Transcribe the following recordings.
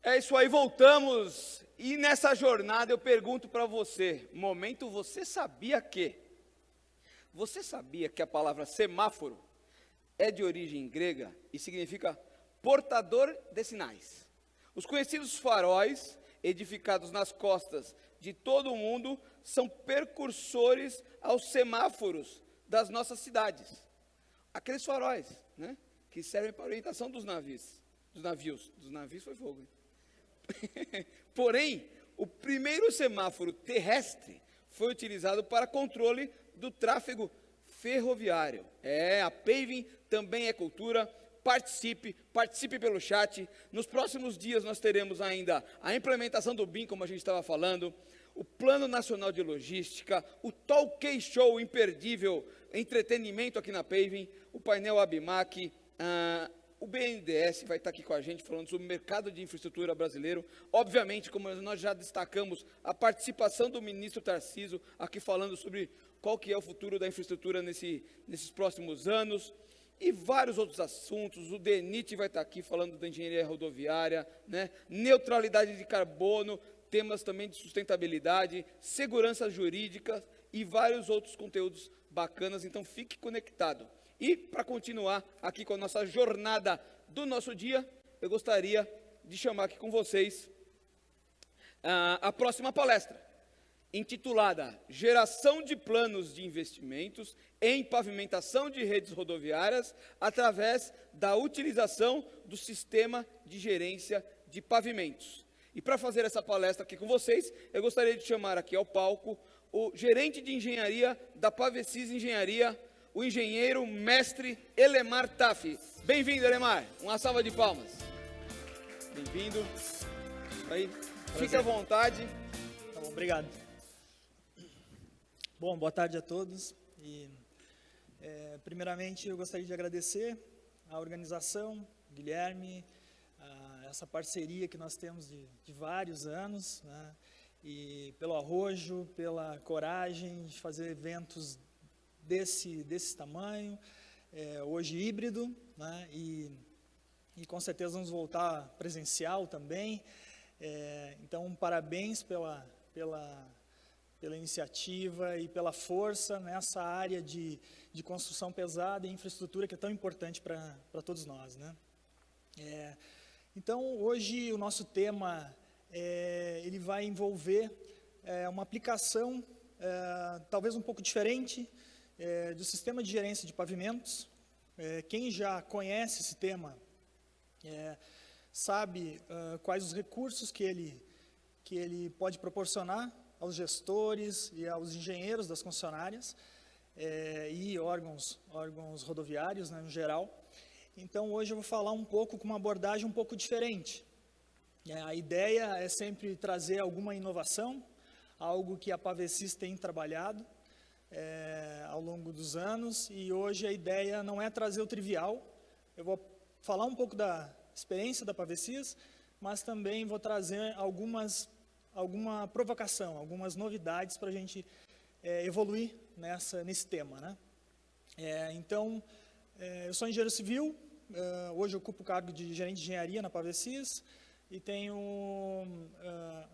É isso aí, voltamos. E nessa jornada eu pergunto para você, momento, você sabia que? Você sabia que a palavra semáforo é de origem grega e significa portador de sinais? Os conhecidos faróis, edificados nas costas de todo o mundo, são precursores aos semáforos das nossas cidades. Aqueles faróis, né, que servem para a orientação dos navios. Dos navios foi fogo, hein? Porém, o primeiro semáforo terrestre foi utilizado para controle do tráfego ferroviário. A paving também é cultura. Participe pelo chat. Nos próximos dias nós teremos ainda a implementação do BIM, como a gente estava falando, o Plano Nacional de Logística, o Talk Show imperdível, entretenimento aqui na paving, o painel Abimac, o BNDES vai estar aqui com a gente falando sobre o mercado de infraestrutura brasileiro. Obviamente, como nós já destacamos, a participação do ministro Tarcísio aqui falando sobre qual que é o futuro da infraestrutura nesses próximos anos. E vários outros assuntos. O DENIT vai estar aqui falando da engenharia rodoviária, né? Neutralidade de carbono, temas também de sustentabilidade, segurança jurídica e vários outros conteúdos bacanas. Então, fique conectado. E, para continuar aqui com a nossa jornada do nosso dia, eu gostaria de chamar aqui com vocês a próxima palestra, intitulada Geração de Planos de Investimentos em Pavimentação de Redes Rodoviárias através da utilização do Sistema de Gerência de Pavimentos. E para fazer essa palestra aqui com vocês, eu gostaria de chamar aqui ao palco o gerente de engenharia da Pavesis Engenharia, o engenheiro mestre Elemar Taffi. Bem-vindo, Elemar. Uma salva de palmas. Bem-vindo. Aí, fique à vontade. Tá bom, obrigado. Bom, boa tarde a todos. Primeiramente, eu gostaria de agradecer à organização, Guilherme, essa parceria que nós temos de vários anos, né, e pelo arrojo, pela coragem de fazer eventos desse tamanho, hoje híbrido, né, e com certeza vamos voltar presencial também. Então, parabéns pela iniciativa e pela força nessa área de construção pesada e infraestrutura que é tão importante para todos nós, né? Então, hoje o nosso tema ele vai envolver uma aplicação talvez um pouco diferente do sistema de gerência de pavimentos. Quem já conhece esse tema sabe quais os recursos que ele pode proporcionar aos gestores e aos engenheiros das concessionárias e órgãos rodoviários, né, no geral. Então, hoje eu vou falar um pouco com uma abordagem um pouco diferente. A ideia é sempre trazer alguma inovação, algo que a Pavesis tem trabalhado ao longo dos anos, e hoje a ideia não é trazer o trivial. Eu vou falar um pouco da experiência da Pavesis, mas também vou trazer alguma provocação, algumas novidades para a gente evoluir nesse tema, né? Então, eu sou engenheiro civil, hoje eu ocupo o cargo de gerente de engenharia na Pavesis e tenho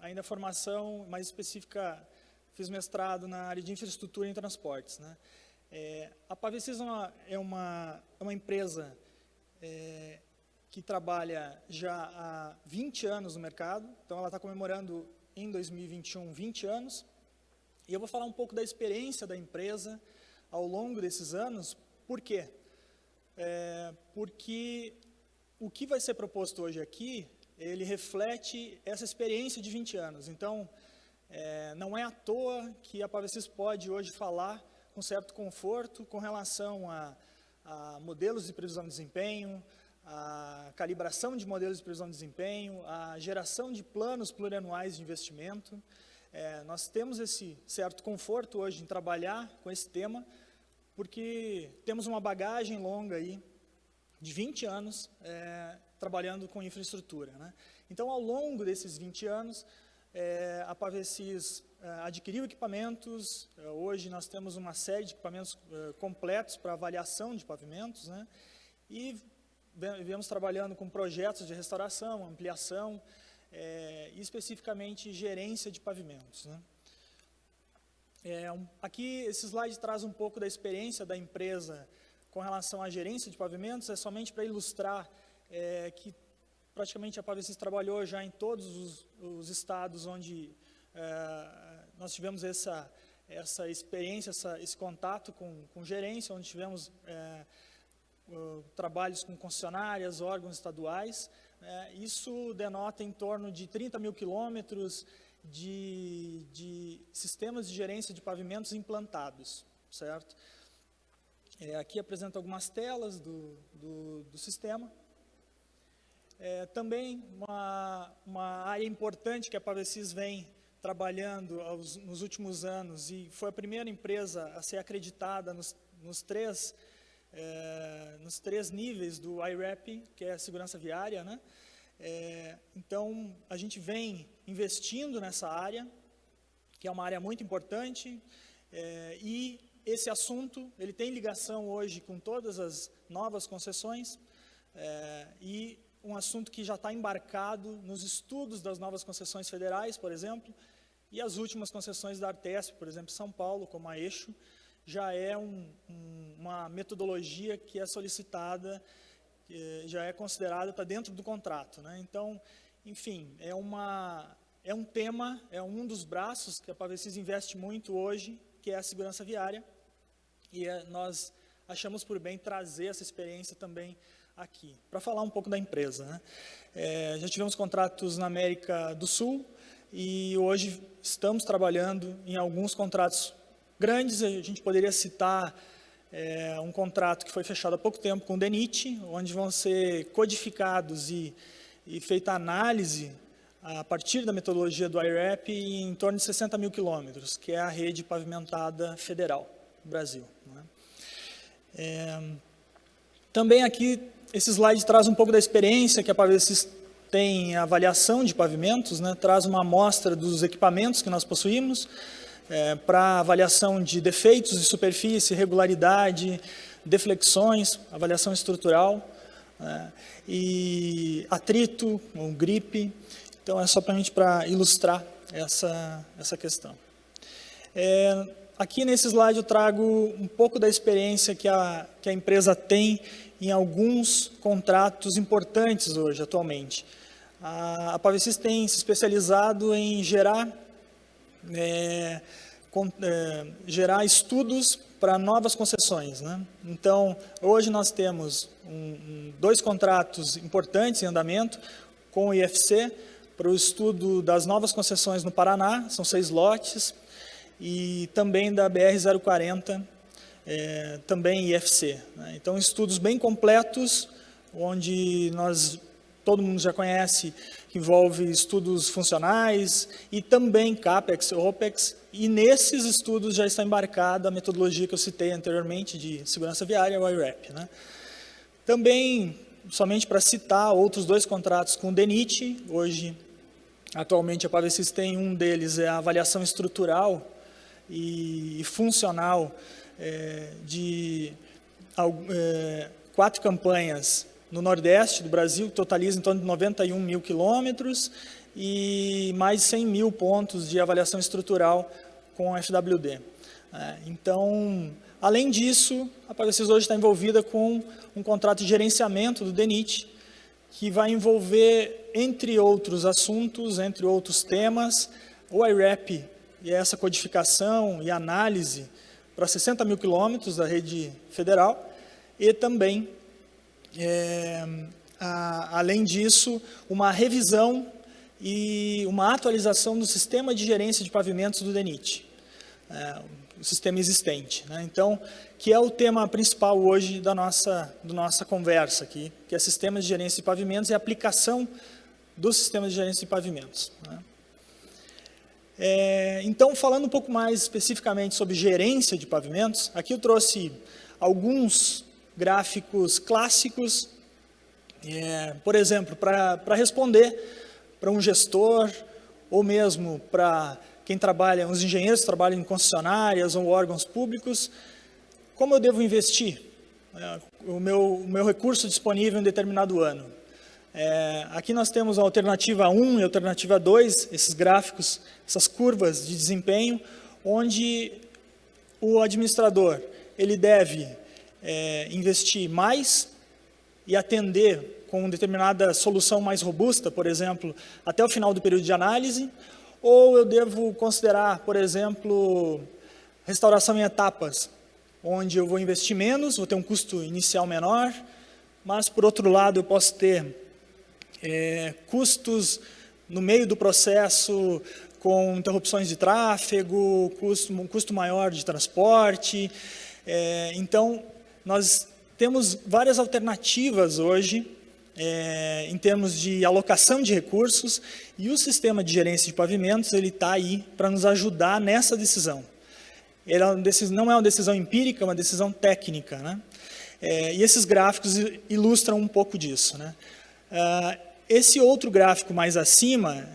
ainda formação mais específica, fiz mestrado na área de infraestrutura e transportes, né? A Pavesis é uma empresa que trabalha já há 20 anos no mercado, então ela está comemorando em 2021 20 anos, e eu vou falar um pouco da experiência da empresa ao longo desses anos. Por quê? Porque o que vai ser proposto hoje aqui, ele reflete essa experiência de 20 anos. Então, não é à toa que a Pavesis pode hoje falar com certo conforto com relação a modelos de previsão de desempenho, a calibração de modelos de previsão de desempenho, a geração de planos plurianuais de investimento. Nós temos esse certo conforto hoje em trabalhar com esse tema, porque temos uma bagagem longa aí, de 20 anos, trabalhando com infraestrutura, né? Então, ao longo desses 20 anos, a Pavesis adquiriu equipamentos. Hoje nós temos uma série de equipamentos completos para avaliação de pavimentos, né? E viemos trabalhando com projetos de restauração, ampliação, e especificamente gerência de pavimentos, né? Aqui esse slide traz um pouco da experiência da empresa com relação à gerência de pavimentos, é somente para ilustrar que praticamente a Pavesis trabalhou já em todos os estados onde nós tivemos essa experiência, esse contato com gerência, onde tivemos trabalhos com concessionárias, órgãos estaduais. Isso denota em torno de 30 mil quilômetros de sistemas de gerência de pavimentos implantados, certo? Aqui apresenta algumas telas do sistema. Também uma área importante que a Pavesis vem trabalhando nos últimos anos, e foi a primeira empresa a ser acreditada nos três níveis do IRAP, que é a segurança viária, né? Então, a gente vem investindo nessa área, que é uma área muito importante, e esse assunto ele tem ligação hoje com todas as novas concessões, e um assunto que já está embarcado nos estudos das novas concessões federais, por exemplo, e as últimas concessões da Artesp, por exemplo, São Paulo, como a Eixo, já é uma metodologia que é solicitada, já é considerada, está dentro do contrato, né? Então, enfim, é um tema, é um dos braços que a Pavesis investe muito hoje, que é a segurança viária, e nós achamos por bem trazer essa experiência também aqui, para falar um pouco da empresa, né? Já tivemos contratos na América do Sul, e hoje estamos trabalhando em alguns contratos grandes. A gente poderia citar um contrato que foi fechado há pouco tempo com o DENIT, onde vão ser codificados e feita análise a partir da metodologia do IRAP em torno de 60 mil quilômetros, que é a rede pavimentada federal do Brasil, né? Também aqui, esse slide traz um pouco da experiência que a Pavesis tem em avaliação de pavimentos, né? Traz uma amostra dos equipamentos que nós possuímos, para avaliação de defeitos de superfície, regularidade, deflexões, avaliação estrutural, e atrito, ou gripe. Então, é só para ilustrar essa questão. Aqui nesse slide eu trago um pouco da experiência que a empresa tem em alguns contratos importantes hoje, atualmente. A Pavesis tem se especializado em gerar estudos para novas concessões, né? Então, hoje nós temos dois contratos importantes em andamento com o IFC para o estudo das novas concessões no Paraná, são 6 lotes, e também da BR-040, também IFC, né? Então, estudos bem completos, onde todo mundo já conhece, que envolve estudos funcionais e também CAPEX, OPEX, e nesses estudos já está embarcada a metodologia que eu citei anteriormente de segurança viária, o IRAP, né? Também, somente para citar, outros 2 contratos com o DENIT, hoje, atualmente a Pavesis tem um deles, é a avaliação estrutural e funcional de 4 campanhas no Nordeste do Brasil, que totaliza em torno de 91 mil quilômetros e mais de 100 mil pontos de avaliação estrutural com FWD. Então, além disso, a Pavesis hoje está envolvida com um contrato de gerenciamento do DENIT, que vai envolver, entre outros assuntos, entre outros temas, o IRAP e essa codificação e análise para 60 mil quilômetros da rede federal, e também, além disso, uma revisão e uma atualização do sistema de gerência de pavimentos do DENIT, o sistema existente, né? Então, que é o tema principal hoje da nossa conversa aqui, que é sistemas de gerência de pavimentos e aplicação do sistema de gerência de pavimentos, né? Então, falando um pouco mais especificamente sobre gerência de pavimentos, aqui eu trouxe alguns gráficos clássicos, por exemplo, para responder para um gestor, ou mesmo para quem trabalha, os engenheiros que trabalham em concessionárias ou órgãos públicos, como eu devo investir o meu recurso disponível em determinado ano. Aqui nós temos a alternativa 1 e a alternativa 2, esses gráficos, essas curvas de desempenho, onde o administrador ele deve investir mais e atender com determinada solução mais robusta, por exemplo, até o final do período de análise, ou eu devo considerar, por exemplo, restauração em etapas, onde eu vou investir menos, vou ter um custo inicial menor, mas, por outro lado, eu posso ter custos no meio do processo, com interrupções de tráfego, um custo maior de transporte. Então, nós temos várias alternativas hoje, em termos de alocação de recursos, e o sistema de gerência de pavimentos ele está aí para nos ajudar nessa decisão. Ele não é uma decisão empírica, é uma decisão técnica, né? E esses gráficos ilustram um pouco disso, né? Esse outro gráfico mais acima,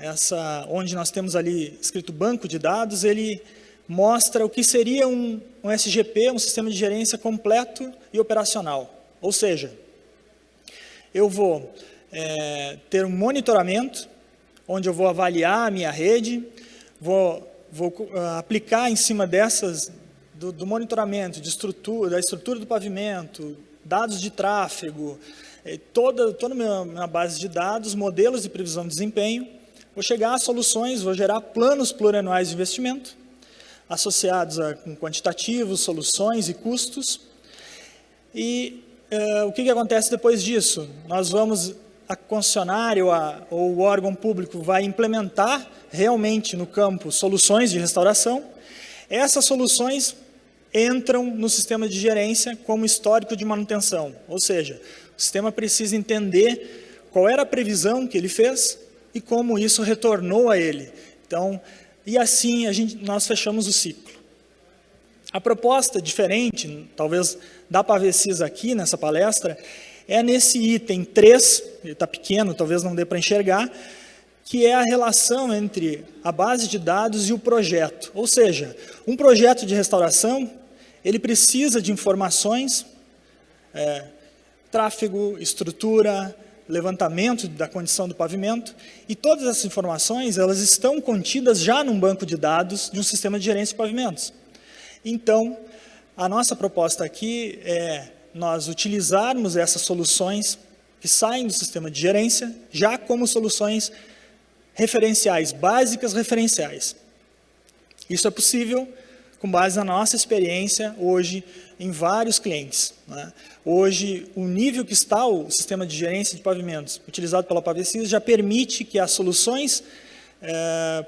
onde nós temos ali escrito banco de dados, ele mostra o que seria um SGP, um sistema de gerência completo e operacional. Ou seja, eu vou ter um monitoramento, onde eu vou avaliar a minha rede, vou aplicar em cima do monitoramento, da estrutura do pavimento, dados de tráfego, toda a minha base de dados, modelos de previsão de desempenho, vou chegar a soluções, vou gerar planos plurianuais de investimento, associados com quantitativos, soluções e custos. E o que acontece depois disso? A concessionária ou o órgão público vai implementar realmente no campo soluções de restauração. Essas soluções entram no sistema de gerência como histórico de manutenção, ou seja, o sistema precisa entender qual era a previsão que ele fez e como isso retornou a ele. Então, e assim nós fechamos o ciclo. A proposta diferente, talvez dá para ver CIS aqui nessa palestra, é nesse item 3, ele está pequeno, talvez não dê para enxergar, que é a relação entre a base de dados e o projeto. Ou seja, um projeto de restauração, ele precisa de informações, tráfego, estrutura, levantamento da condição do pavimento, e todas essas informações, elas estão contidas já num banco de dados de um sistema de gerência de pavimentos. Então, a nossa proposta aqui é nós utilizarmos essas soluções que saem do sistema de gerência, já como soluções referenciais, básicas referenciais. Isso é possível com base na nossa experiência hoje em vários clientes, né? Hoje, o nível que está o sistema de gerência de pavimentos utilizado pela PaveCIS já permite que as soluções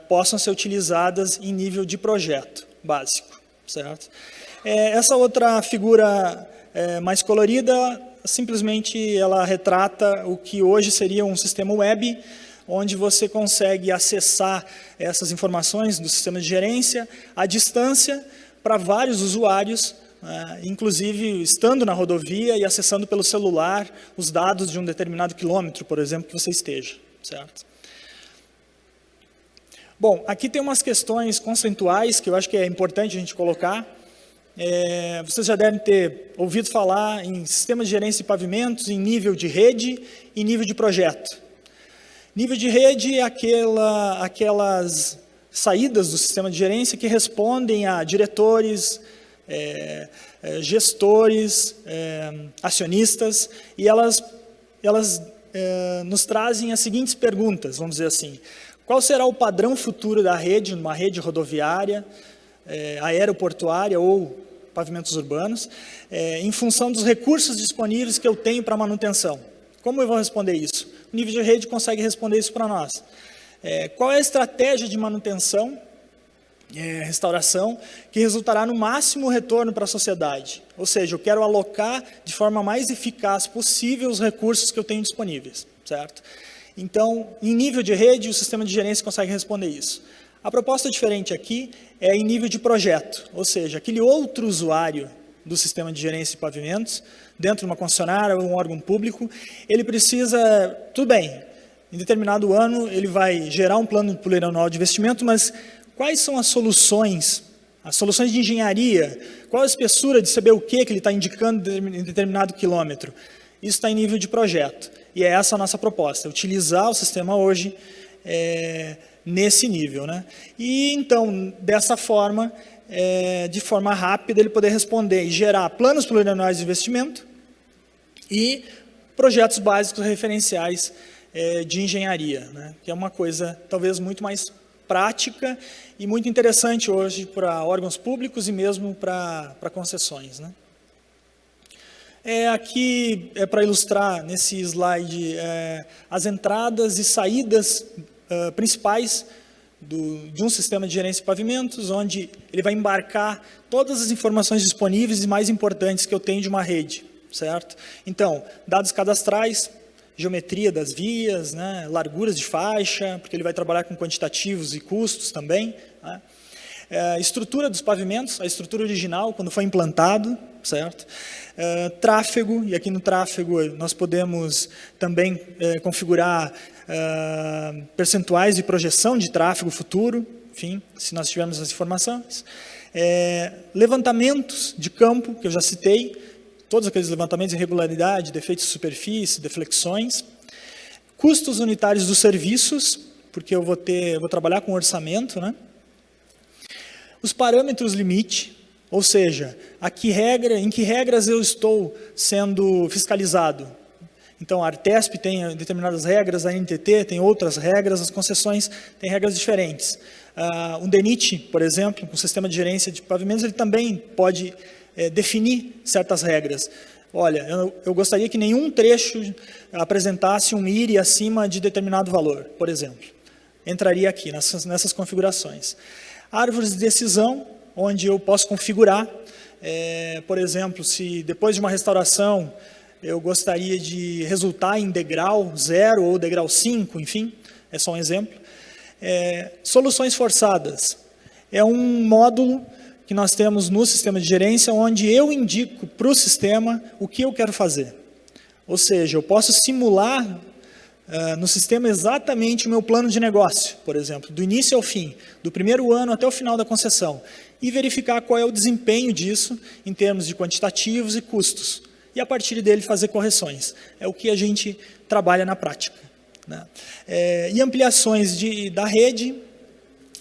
possam ser utilizadas em nível de projeto básico, certo? Essa outra figura mais colorida, simplesmente ela retrata o que hoje seria um sistema web, onde você consegue acessar essas informações do sistema de gerência à distância para vários usuários, inclusive estando na rodovia e acessando pelo celular os dados de um determinado quilômetro, por exemplo, que você esteja, certo? Bom, aqui tem umas questões conceituais que eu acho que é importante a gente colocar. Vocês já devem ter ouvido falar em sistema de gerência de pavimentos em nível de rede e nível de projeto. Nível de rede é aquelas saídas do sistema de gerência que respondem a diretores, gestores, acionistas, e elas nos trazem as seguintes perguntas, vamos dizer assim. Qual será o padrão futuro da rede, numa rede rodoviária, aeroportuária ou pavimentos urbanos, em função dos recursos disponíveis que eu tenho para manutenção? Como eu vou responder isso? O nível de rede consegue responder isso para nós. Qual é a estratégia de manutenção, restauração, que resultará no máximo retorno para a sociedade? Ou seja, eu quero alocar de forma mais eficaz possível os recursos que eu tenho disponíveis, certo? Então, em nível de rede, o sistema de gerência consegue responder isso. A proposta diferente aqui é em nível de projeto, ou seja, aquele outro usuário do sistema de gerência de pavimentos, dentro de uma concessionária ou um órgão público, ele precisa, tudo bem, em determinado ano ele vai gerar um plano plurianual de investimento, mas quais são as soluções de engenharia, qual a espessura de saber o que ele está indicando em determinado quilômetro? Isso está em nível de projeto. E é essa a nossa proposta, utilizar o sistema hoje nesse nível, né? E então, dessa forma, de forma rápida, ele poder responder e gerar planos plurianuais de investimento e projetos básicos referenciais de engenharia, né? Que é uma coisa talvez muito mais prática e muito interessante hoje para órgãos públicos e mesmo para concessões, né? Aqui é para ilustrar nesse slide as entradas e saídas principais de um sistema de gerência de pavimentos, onde ele vai embarcar todas as informações disponíveis e mais importantes que eu tenho de uma rede, certo? Então, dados cadastrais, geometria das vias, né, larguras de faixa, porque ele vai trabalhar com quantitativos e custos também, né? Estrutura dos pavimentos, a estrutura original, quando foi implantado, certo? Tráfego, e aqui no tráfego nós podemos também configurar percentuais de projeção de tráfego futuro, enfim, se nós tivermos as informações. Levantamentos de campo, que eu já citei, todos aqueles levantamentos de irregularidade, defeitos de superfície, deflexões. Custos unitários dos serviços, porque eu vou trabalhar com orçamento, né? Os parâmetros limite, ou seja, em que regras eu estou sendo fiscalizado. Então, a Artesp tem determinadas regras, a NTT tem outras regras, as concessões têm regras diferentes. O DENIT, por exemplo, com o sistema de gerência de pavimentos, ele também pode definir certas regras. Olha, eu gostaria que nenhum trecho apresentasse um IRE acima de determinado valor, por exemplo. Entraria aqui, nessas configurações. Árvores de decisão, onde eu posso configurar, por exemplo, se depois de uma restauração eu gostaria de resultar em degrau 0 ou degrau 5, enfim, é só um exemplo. Soluções forçadas, é um módulo que nós temos no sistema de gerência, onde eu indico para o sistema o que eu quero fazer. Ou seja, eu posso simular no sistema exatamente o meu plano de negócio, por exemplo, do início ao fim, do primeiro ano até o final da concessão, e verificar qual é o desempenho disso em termos de quantitativos e custos, e a partir dele fazer correções. É o que a gente trabalha na prática, né? E ampliações da rede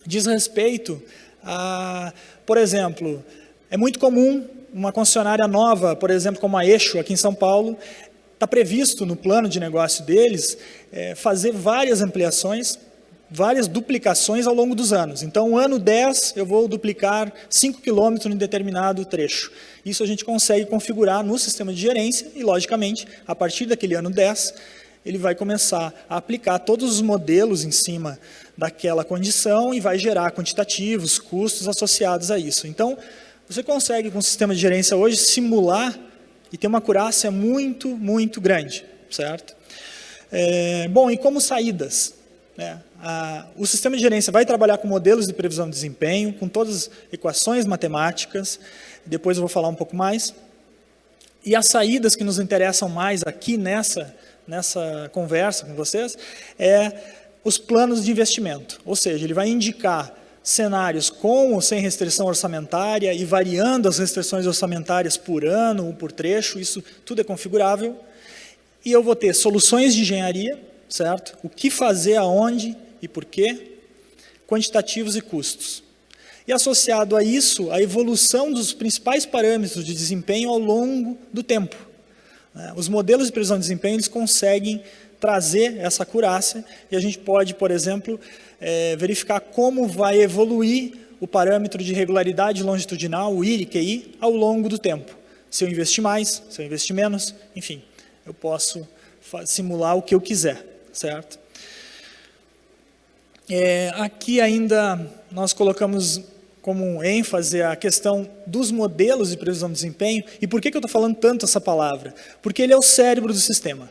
diz respeito a, por exemplo, é muito comum uma concessionária nova, por exemplo, como a Eixo, aqui em São Paulo, está previsto no plano de negócio deles fazer várias ampliações, várias duplicações ao longo dos anos. Então, no ano 10, eu vou duplicar 5 quilômetros em determinado trecho. Isso a gente consegue configurar no sistema de gerência e, logicamente, a partir daquele ano 10, ele vai começar a aplicar todos os modelos em cima daquela condição e vai gerar quantitativos, custos associados a isso. Então, você consegue, com o sistema de gerência hoje, simular e ter uma acurácia muito, muito grande, certo? Bom, e como saídas, né? O sistema de gerência vai trabalhar com modelos de previsão de desempenho, com todas as equações matemáticas, depois eu vou falar um pouco mais. E as saídas que nos interessam mais aqui nessa conversa com vocês, os planos de investimento. Ou seja, ele vai indicar cenários com ou sem restrição orçamentária e variando as restrições orçamentárias por ano ou por trecho, isso tudo é configurável. E eu vou ter soluções de engenharia, certo? O que fazer, aonde e por quê, quantitativos e custos. E associado a isso, a evolução dos principais parâmetros de desempenho ao longo do tempo. Os modelos de previsão de desempenho, eles conseguem trazer essa acurácia e a gente pode, por exemplo, verificar como vai evoluir o parâmetro de regularidade longitudinal, o IRE, QI, ao longo do tempo. Se eu investir mais, se eu investir menos, enfim, eu posso simular o que eu quiser, certo? Aqui ainda nós colocamos como ênfase a questão dos modelos de previsão de desempenho. E por que eu estou falando tanto essa palavra? Porque ele é o cérebro do sistema.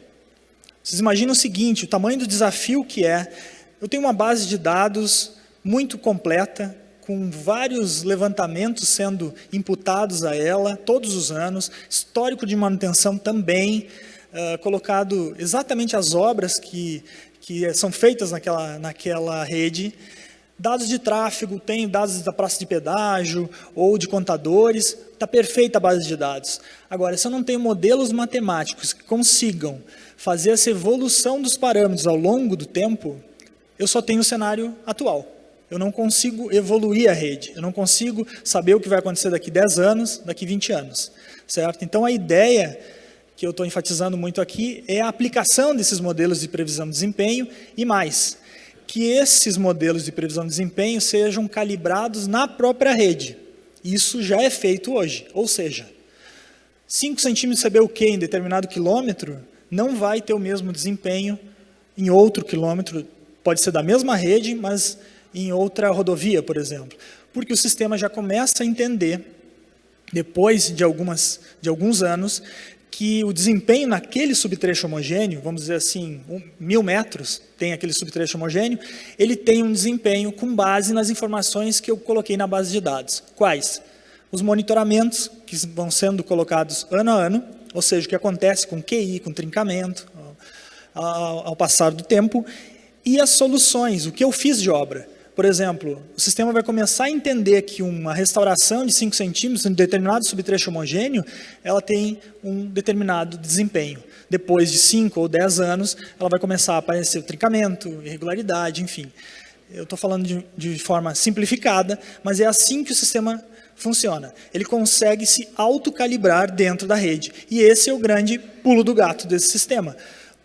Vocês imaginam o seguinte, o tamanho do desafio que é. Eu tenho uma base de dados muito completa, com vários levantamentos sendo imputados a ela todos os anos, histórico de manutenção também, colocado exatamente as obras que são feitas naquela rede, Dados de tráfego, tenho dados da praça de pedágio ou de contadores, está perfeita a base de dados. Agora, se eu não tenho modelos matemáticos que consigam fazer essa evolução dos parâmetros ao longo do tempo, eu só tenho o cenário atual. Eu não consigo evoluir a rede, eu não consigo saber o que vai acontecer daqui 10 anos, daqui 20 anos. Certo? Então, a ideia que eu estou enfatizando muito aqui é a aplicação desses modelos de previsão de desempenho e mais, que esses modelos de previsão de desempenho sejam calibrados na própria rede. Isso já é feito hoje, ou seja, 5 centímetros de CBUQ em determinado quilômetro não vai ter o mesmo desempenho em outro quilômetro, pode ser da mesma rede, mas em outra rodovia, por exemplo, porque o sistema já começa a entender, depois de alguns anos, que o desempenho naquele subtrecho homogêneo, vamos dizer assim, 1000 metros, tem aquele subtrecho homogêneo, ele tem um desempenho com base nas informações que eu coloquei na base de dados. Quais? Os monitoramentos que vão sendo colocados ano a ano, ou seja, o que acontece com QI, com trincamento, ao passar do tempo, e as soluções, o que eu fiz de obra. Por exemplo, o sistema vai começar a entender que uma restauração de 5 centímetros em determinado subtrecho homogêneo, ela tem um determinado desempenho. Depois de 5 ou 10 anos, ela vai começar a aparecer o trincamento, irregularidade, enfim. Eu estou falando de forma simplificada, mas é assim que o sistema funciona. Ele consegue se autocalibrar dentro da rede. E esse é o grande pulo do gato desse sistema.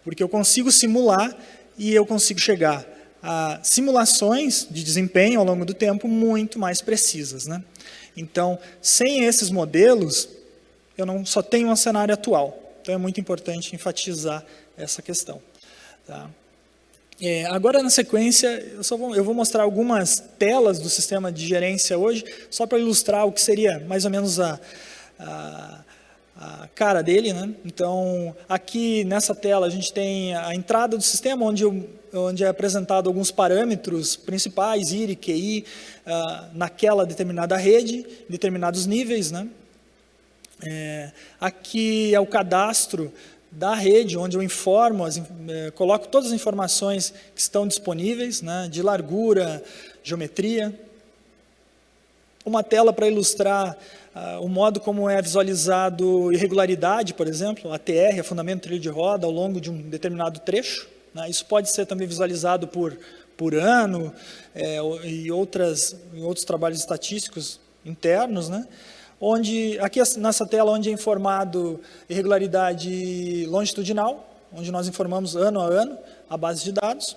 Porque eu consigo simular e eu consigo chegar a simulações de desempenho ao longo do tempo muito mais precisas, né? Então, sem esses modelos, eu não só tenho um cenário atual. Então, é muito importante enfatizar essa questão. Tá? Agora, na sequência, eu vou mostrar algumas telas do sistema de gerência hoje, só para ilustrar o que seria mais ou menos a cara dele, né? Então, aqui nessa tela a gente tem a entrada do sistema, onde é apresentado alguns parâmetros principais, IRI, QI, naquela determinada rede, determinados níveis, né? Aqui é o cadastro da rede, onde eu informo, coloco todas as informações que estão disponíveis, né? De largura, geometria. Uma tela para ilustrar o modo como é visualizado irregularidade, por exemplo, ATR, afundamento trilho de roda, ao longo de um determinado trecho. Né? Isso pode ser também visualizado por ano e outros trabalhos estatísticos internos, né? Onde, aqui nessa tela, onde é informado irregularidade longitudinal, onde nós informamos ano a ano a base de dados.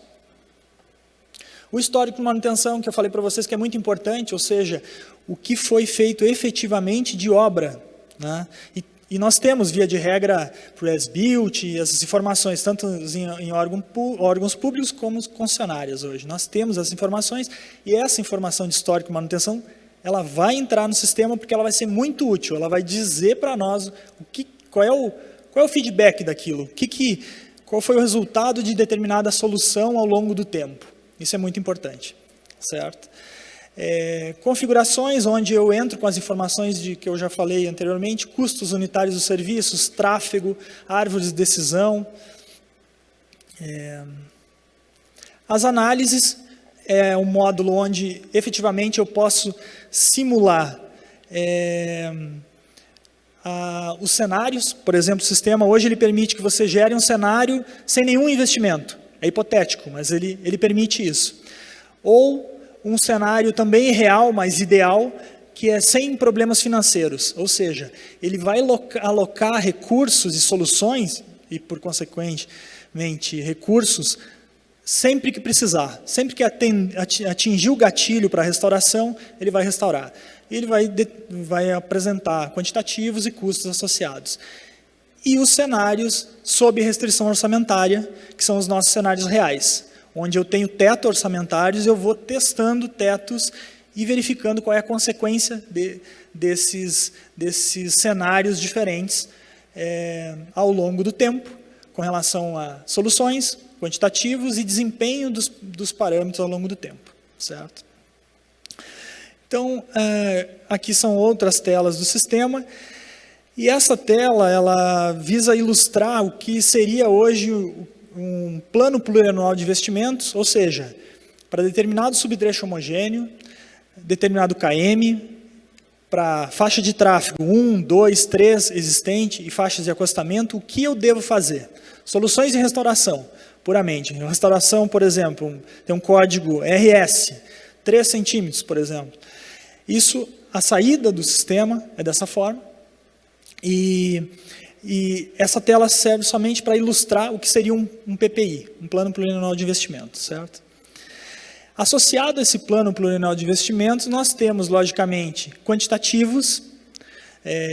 O histórico de manutenção, que eu falei para vocês que é muito importante, ou seja, o que foi feito efetivamente de obra. Né? E nós temos, via de regra, para o as-built, essas informações, tanto em órgãos públicos como concessionárias hoje. Nós temos essas informações, e essa informação de histórico de manutenção, ela vai entrar no sistema porque ela vai ser muito útil, ela vai dizer para nós qual é o feedback daquilo, qual foi o resultado de determinada solução ao longo do tempo. Isso é muito importante, certo? Configurações, onde eu entro com as informações que eu já falei anteriormente, custos unitários dos serviços, tráfego, árvores de decisão. As análises é um módulo onde efetivamente eu posso simular os cenários. Por exemplo, o sistema hoje ele permite que você gere um cenário sem nenhum investimento. É hipotético, mas ele permite isso. Ou um cenário também real, mas ideal, que é sem problemas financeiros. Ou seja, ele vai alocar recursos e soluções, e por consequentemente recursos, sempre que precisar. Sempre que atingir o gatilho para a restauração, ele vai restaurar. Ele vai apresentar quantitativos e custos associados. E os cenários sob restrição orçamentária, que são os nossos cenários reais, onde eu tenho teto orçamentários, eu vou testando tetos e verificando qual é a consequência desses cenários diferentes ao longo do tempo, com relação a soluções, quantitativos e desempenho dos parâmetros ao longo do tempo, certo? Então, aqui são outras telas do sistema. E essa tela, ela visa ilustrar o que seria hoje um plano plurianual de investimentos, ou seja, para determinado subtrecho homogêneo, determinado KM, para faixa de tráfego 1, 2, 3 existente e faixas de acostamento, o que eu devo fazer? Soluções de restauração, puramente. Restauração, por exemplo, tem um código RS, 3 centímetros, por exemplo. Isso, a saída do sistema é dessa forma, e essa tela serve somente para ilustrar o que seria um PPI, um Plano Plurianual de Investimentos, certo? Associado a esse Plano Plurianual de Investimentos, nós temos, logicamente, quantitativos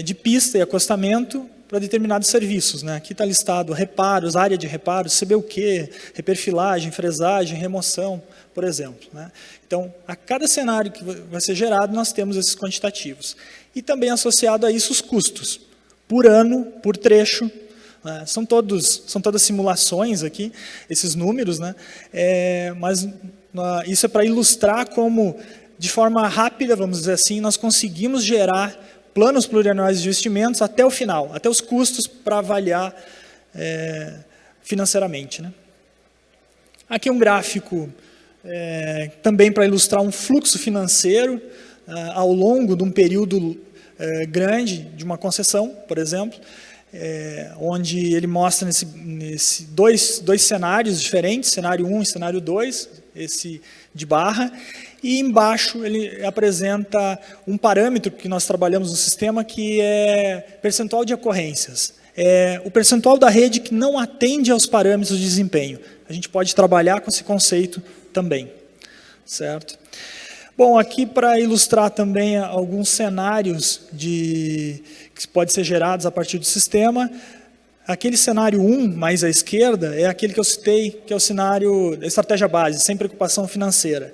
de pista e acostamento para determinados serviços, né? Aqui está listado reparos, área de reparos, CBUQ, reperfilagem, fresagem, remoção, por exemplo, né? Então, a cada cenário que vai ser gerado, nós temos esses quantitativos. E também associado a isso os custos, por ano, por trecho, né? São todas simulações aqui, esses números, né? Mas isso é para ilustrar como, de forma rápida, vamos dizer assim, nós conseguimos gerar planos plurianuais de investimentos até o final, até os custos para avaliar financeiramente, né? Aqui um gráfico também para ilustrar um fluxo financeiro ao longo de um período grande de uma concessão, por exemplo, onde ele mostra nesse dois cenários diferentes, cenário 1 e cenário 2, esse de barra, e embaixo ele apresenta um parâmetro que nós trabalhamos no sistema, que é percentual de ocorrências. É o percentual da rede que não atende aos parâmetros de desempenho. A gente pode trabalhar com esse conceito também, certo? Bom, aqui para ilustrar também alguns cenários que podem ser gerados a partir do sistema, aquele cenário 1, mais à esquerda, é aquele que eu citei, que é o cenário da estratégia base, sem preocupação financeira.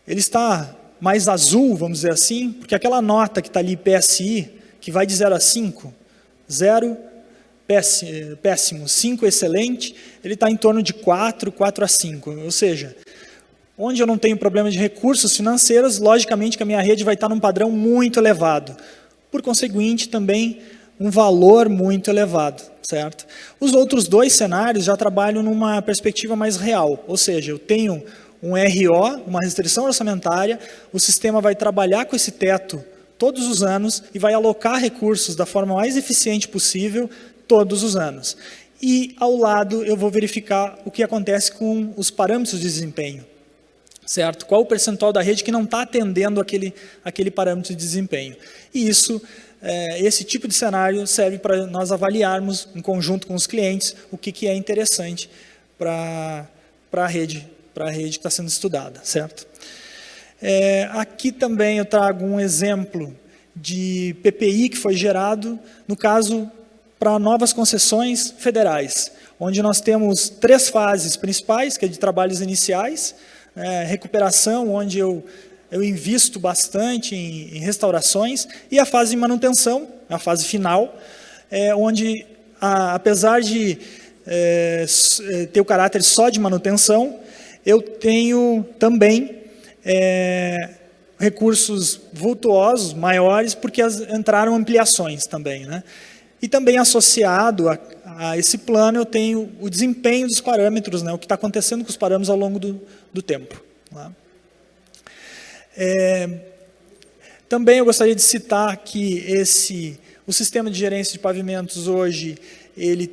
Ele está mais azul, vamos dizer assim, porque aquela nota que está ali, PSI, que vai de 0 a 5, 0, péssimo, 5, excelente, ele está em torno de 4, 4 a 5, ou seja, onde eu não tenho problema de recursos financeiros, logicamente que a minha rede vai estar num padrão muito elevado. Por conseguinte, também um valor muito elevado, certo? Os outros dois cenários já trabalham numa perspectiva mais real, ou seja, eu tenho um RO, uma restrição orçamentária, o sistema vai trabalhar com esse teto todos os anos e vai alocar recursos da forma mais eficiente possível todos os anos. E, ao lado, eu vou verificar o que acontece com os parâmetros de desempenho, certo? Qual o percentual da rede que não está atendendo aquele parâmetro de desempenho. E isso, esse tipo de cenário serve para nós avaliarmos, em conjunto com os clientes, o que é interessante para a rede que está sendo estudada, certo? Aqui também eu trago um exemplo de PPI que foi gerado, no caso, para novas concessões federais, onde nós temos 3 fases principais, que é de trabalhos iniciais, recuperação, onde eu invisto bastante em restaurações, e a fase de manutenção, a fase final, onde, apesar de ter o caráter só de manutenção, eu tenho também recursos vultuosos, maiores, porque entraram ampliações também, né? E também associado a esse plano, eu tenho o desempenho dos parâmetros, né? O que está acontecendo com os parâmetros ao longo do tempo. Né? Também eu gostaria de citar que o sistema de gerência de pavimentos hoje, ele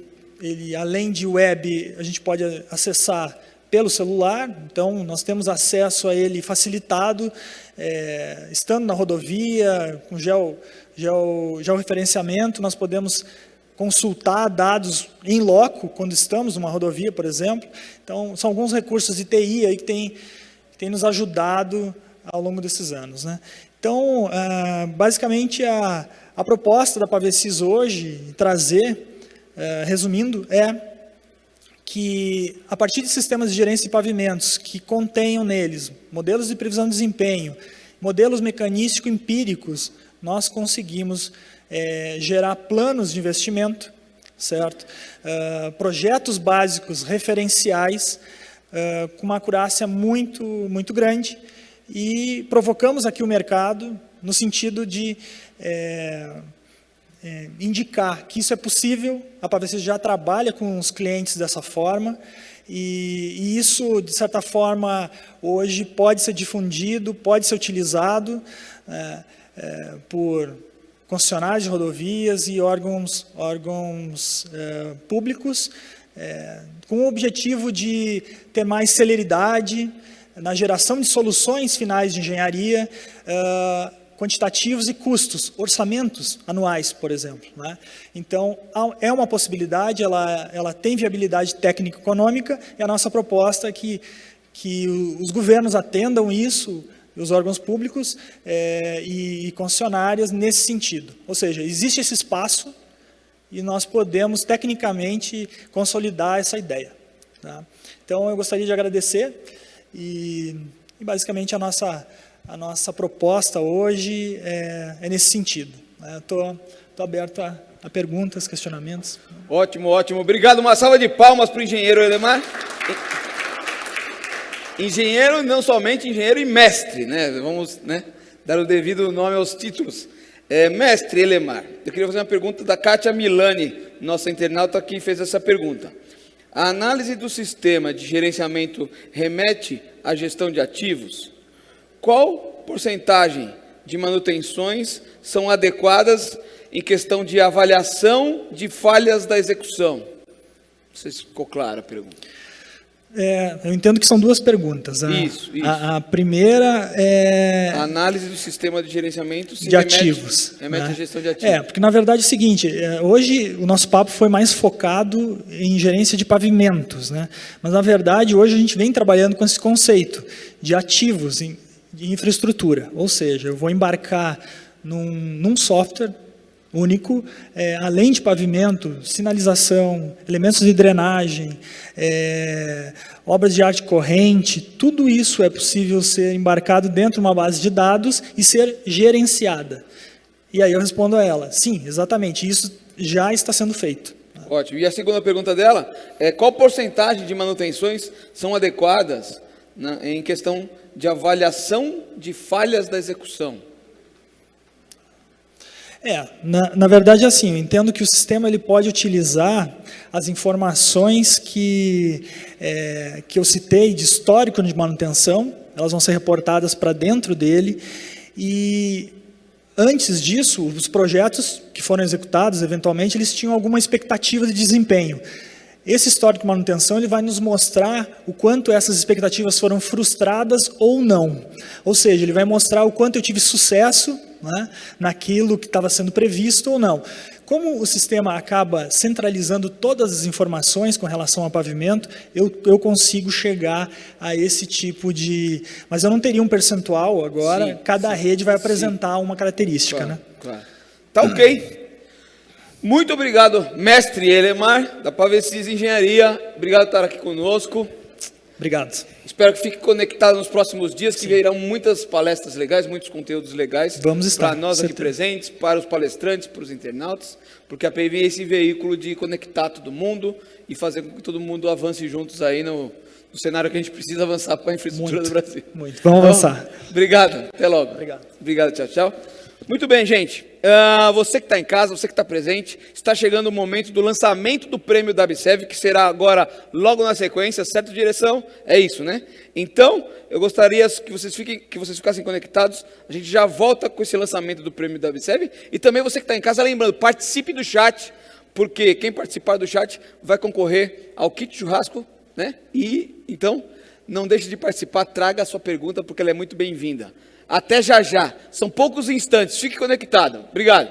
além de web, a gente pode acessar pelo celular, então nós temos acesso a ele facilitado, estando na rodovia, com georreferenciamento, nós podemos consultar dados em loco, quando estamos numa rodovia, por exemplo. Então, são alguns recursos de TI aí que tem nos ajudado ao longo desses anos, né? Então, basicamente, a proposta da Pavesis hoje, trazer, resumindo, que, a partir de sistemas de gerência de pavimentos que contenham neles modelos de previsão de desempenho, modelos mecanístico-empíricos, nós conseguimos gerar planos de investimento, certo? Projetos básicos referenciais, com uma acurácia muito, muito grande, e provocamos aqui o mercado no sentido de indicar que isso é possível. A PAVC já trabalha com os clientes dessa forma, e isso, de certa forma, hoje pode ser difundido, pode ser utilizado por concessionários de rodovias e órgãos públicos, com o objetivo de ter mais celeridade na geração de soluções finais de engenharia, quantitativos e custos, orçamentos anuais, por exemplo, né? Então, é uma possibilidade, ela tem viabilidade técnico-econômica, e a nossa proposta é que os governos atendam isso, os órgãos públicos e concessionárias nesse sentido. Ou seja, existe esse espaço e nós podemos, tecnicamente, consolidar essa ideia, tá? Então, eu gostaria de agradecer e basicamente, a nossa proposta hoje é nesse sentido. Estou aberto a perguntas, questionamentos. Ótimo, ótimo. Obrigado. Uma salva de palmas para o engenheiro Elemar. Engenheiro, não somente engenheiro, e mestre, né? Vamos, né, dar o devido nome aos títulos. Mestre Elemar, eu queria fazer uma pergunta da Kátia Milani, nossa internauta que fez essa pergunta. A análise do sistema de gerenciamento remete à gestão de ativos? Qual porcentagem de manutenções são adequadas em questão de avaliação de falhas da execução? Não sei se ficou clara a pergunta. Eu entendo que são duas perguntas. Isso. A primeira é... A análise do sistema de gerenciamento de ativos. Remete à gestão de ativos. Porque na verdade é o seguinte, hoje o nosso papo foi mais focado em gerência de pavimentos, né? Mas na verdade hoje a gente vem trabalhando com esse conceito de ativos, de infraestrutura. Ou seja, eu vou embarcar num software único, além de pavimento, sinalização, elementos de drenagem, obras de arte corrente, tudo isso é possível ser embarcado dentro de uma base de dados e ser gerenciada. E aí eu respondo a ela, sim, exatamente, isso já está sendo feito. Ótimo. E a segunda pergunta dela é qual porcentagem de manutenções são adequadas em questão de avaliação de falhas da execução? Na verdade, assim, eu entendo que o sistema ele pode utilizar as informações que eu citei de histórico de manutenção, elas vão ser reportadas para dentro dele, e antes disso, os projetos que foram executados, eventualmente, eles tinham alguma expectativa de desempenho. Esse histórico de manutenção ele vai nos mostrar o quanto essas expectativas foram frustradas ou não. Ou seja, ele vai mostrar o quanto eu tive sucesso, né, naquilo que estava sendo previsto ou não. Como o sistema acaba centralizando todas as informações com relação ao pavimento, eu consigo chegar a esse tipo de... Mas eu não teria um percentual agora, cada rede vai apresentar uma característica. Claro, né? Claro. Tá ok. Muito obrigado, mestre Elemar, da PAVC Engenharia. Obrigado por estar aqui conosco. Obrigado. Espero que fique conectado nos próximos dias, que virão muitas palestras legais, muitos conteúdos legais. Vamos estar. Para nós aqui presentes, para os palestrantes, para os internautas, porque a PAVC é esse veículo de conectar todo mundo e fazer com que todo mundo avance juntos aí no cenário que a gente precisa avançar para a infraestrutura do Brasil. Muito. Vamos avançar. Obrigado. Até logo. Obrigado. Obrigado. Tchau, tchau. Muito bem, gente. Você que está em casa, você que está presente, está chegando o momento do lançamento do prêmio da Abcev, que será agora, logo na sequência, certo, direção? É isso, né? Então, eu gostaria que vocês ficassem conectados. A gente já volta com esse lançamento do prêmio da Abcev. E também você que está em casa, lembrando, participe do chat, porque quem participar do chat vai concorrer ao kit churrasco, né? E, então, não deixe de participar, traga a sua pergunta, porque ela é muito bem-vinda. Até já já. São poucos instantes. Fique conectado. Obrigado.